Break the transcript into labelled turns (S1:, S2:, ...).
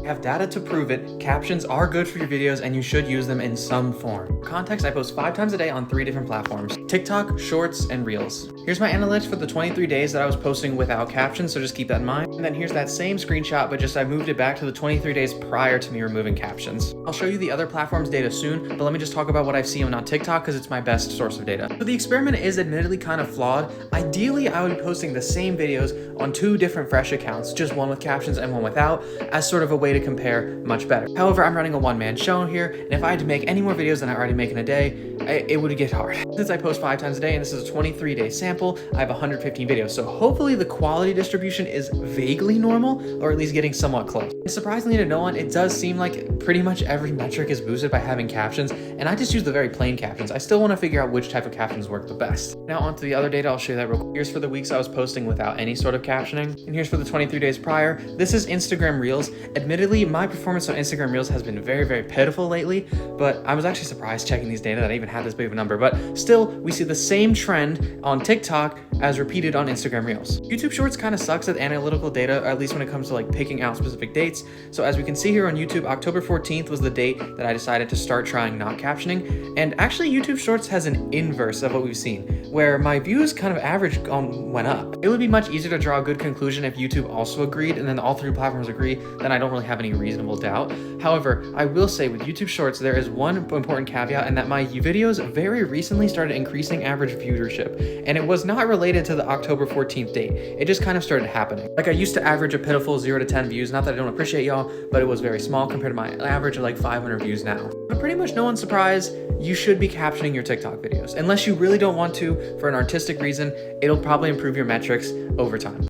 S1: I have data to prove it. Captions are good for your videos and you should use them in some form. For context, I post 5 times a day on 3 different platforms: TikTok, Shorts, and Reels. Here's my analytics for the 23 days that I was posting without captions, so just keep that in mind. And then here's that same screenshot, but just I moved it back to the 23 days prior to me removing captions. I'll show you the other platforms' data soon, but let me just talk about what I've seen on TikTok because it's my best source of data. So the experiment is admittedly kind of flawed. Ideally, I would be posting the same videos on 2 different fresh accounts, just one with captions and one without, as sort of a way to compare much better. However, I'm running a one-man show here, and if I had to make any more videos than I already make in a day, it would get hard. Since I post 5 times a day and this is a 23-day sample, I have 115 videos, so hopefully the quality distribution is vaguely normal, or at least getting somewhat close. And surprisingly to no one, it does seem like pretty much every metric is boosted by having captions, and I just use the very plain captions. I still want to figure out which type of captions work the best. Now onto the other data, I'll show you that real quick. Here's for the weeks I was posting without any sort of captioning, and here's for the 23 days prior. This is Instagram Reels. Admittedly, my performance on Instagram Reels has been very, very pitiful lately, but I was actually surprised checking these data that I even had this big of a number. But still, we see the same trend on TikTok as repeated on Instagram Reels. YouTube Shorts kind of sucks at analytical data, at least when it comes to like picking out specific dates. So as we can see here on YouTube, October 14th was the date that I decided to start trying not captioning. And actually YouTube Shorts has an inverse of what we've seen, where my views kind of average went up. It would be much easier to draw a good conclusion if YouTube also agreed and then all 3 platforms agree, then I don't really have any reasonable doubt. However, I will say with YouTube Shorts, there is one important caveat, and that my videos very recently started increasing average viewership, and it was not related to the October 14th date. It just kind of started happening. Like I used to average a pitiful 0 to 10 views, not that I don't appreciate y'all, but it was very small compared to my average of like 500 views now. But pretty much no one's surprised, you should be captioning your TikTok videos. Unless you really don't want to for an artistic reason, it'll probably improve your metrics over time.